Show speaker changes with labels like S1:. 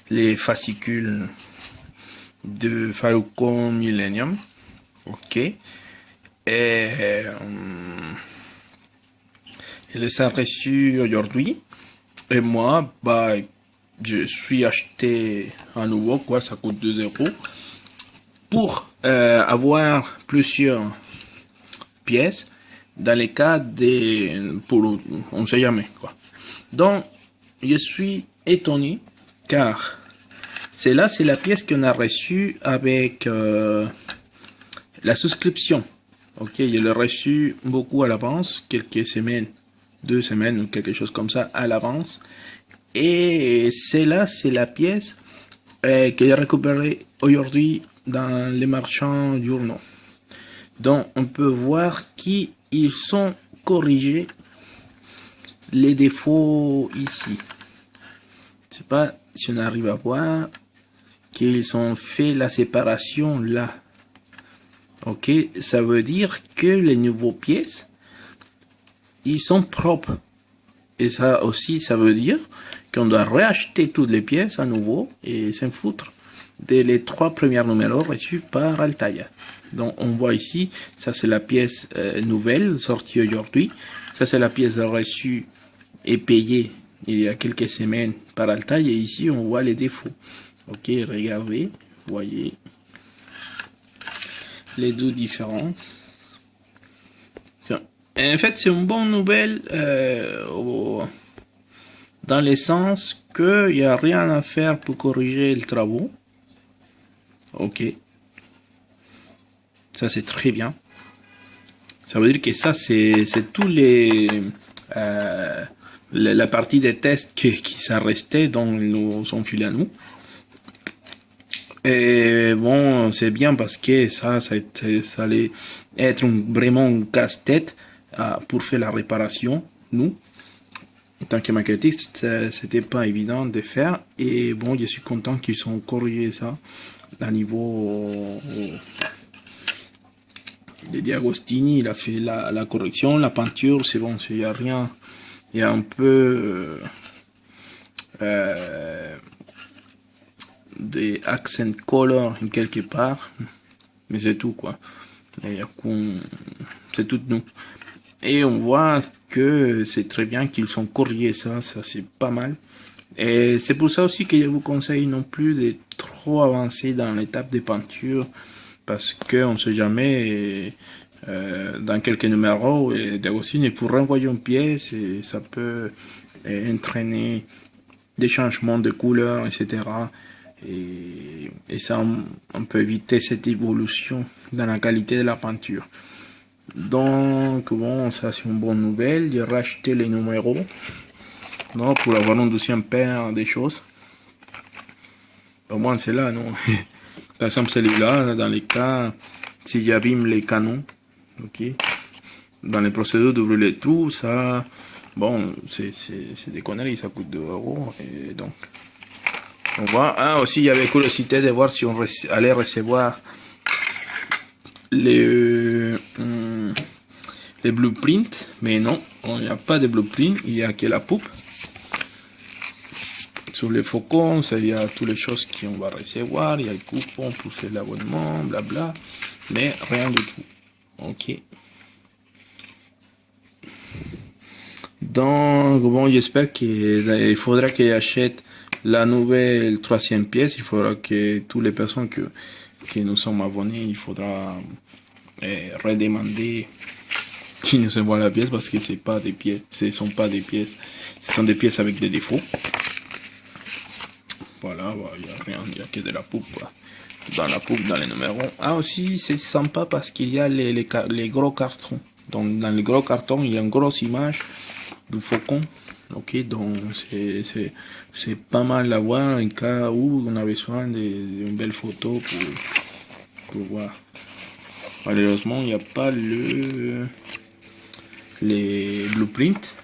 S1: les fascicules de Falcon Millennium. Ok. Et il les a reçus aujourd'hui. Et moi, bah, je suis acheté à nouveau, quoi, ça coûte 2 euros. Pour avoir plusieurs pièces dans les cas de... pour on ne sait jamais, quoi. Donc, je suis étonné car c'est la pièce qu'on a reçue avec la souscription. Ok, je l'ai reçu beaucoup à l'avance, quelques semaines, 2 semaines ou quelque chose comme ça à l'avance. Et c'est la pièce que j'ai récupérée aujourd'hui dans les marchands journaux. Donc on peut voir qu'ils sont corrigés les défauts ici. Je sais pas si on arrive à voir qu'ils ont fait la séparation là. Ok, ça veut dire que les nouvelles pièces, ils sont propres. Et ça aussi, ça veut dire qu'on doit réacheter toutes les pièces à nouveau et s'en foutre des les 3 premiers numéros reçus par Altaïa. Donc on voit ici, ça c'est la pièce nouvelle sortie aujourd'hui. Ça c'est la pièce reçue et payée il y a quelques semaines par Altaïa. Et ici on voit les défauts. Ok, regardez, voyez les deux différences. En fait, c'est une bonne nouvelle dans le sens qu'il n'y a rien à faire pour corriger les travaux. Ok. Ça, c'est très bien. Ça veut dire que ça, c'est tous les... la partie des tests qui s'est restée dans nos filets à nous. Et bon, c'est bien parce que ça allait être vraiment un casse-tête pour faire la réparation, nous. En tant que maquettiste, c'était pas évident de faire. Et bon, je suis content qu'ils ont corrigé ça à niveau de Diagostini. Il a fait la correction, la peinture, c'est bon, il n'y a rien. Il y a un peu des accent color quelque part, mais c'est tout, quoi. C'est tout nous. Et on voit que c'est très bien qu'ils ont corrigé ça c'est pas mal. Et c'est pour ça aussi que je vous conseille non plus de trop avancer dans l'étape de peinture, parce qu'on ne sait jamais dans quelques numéros, et aussi il faut renvoyer une pièce et ça peut entraîner des changements de couleur, etc. Et ça, on peut éviter cette évolution dans la qualité de la peinture. Donc bon, ça c'est une bonne nouvelle. J'ai racheté les numéros, non, pour avoir une deuxième paire des choses. Au moins c'est là, non. Par exemple celui-là, dans les cas si j'abîme les canons, ok, dans les procédures d'ouvrir les trous, ça, bon, c'est des conneries, ça coûte 2 euros. Et donc on voit. Ah, aussi il y avait curiosité de voir si on allait recevoir les blueprints, mais non, il n'y a pas de blueprint, il n'y a que la poupe. Sur les faucons, il y a toutes les choses qu'on va recevoir, il y a le coupon pour faire l'abonnement, blabla, mais rien du tout. Ok. Donc bon, j'espère qu'il faudra que j'achète la nouvelle 3e pièce. Il faudra que toutes les personnes que nous sommes abonnés, il faudra redemander qui nous envoie la pièce, parce que c'est pas des pièces, ce sont pas des pièces, ce sont des pièces avec des défauts. Voilà, il n'y a rien, il n'y a que de la poupe, quoi. Dans la poupe, dans les numéros. Ah, aussi c'est sympa parce qu'il y a les gros cartons. Donc dans les gros cartons, il y a une grosse image du faucon. Ok, donc c'est pas mal à voir en cas où on a besoin d'une belle photo pour voir. Malheureusement, il n'y a pas les blueprints.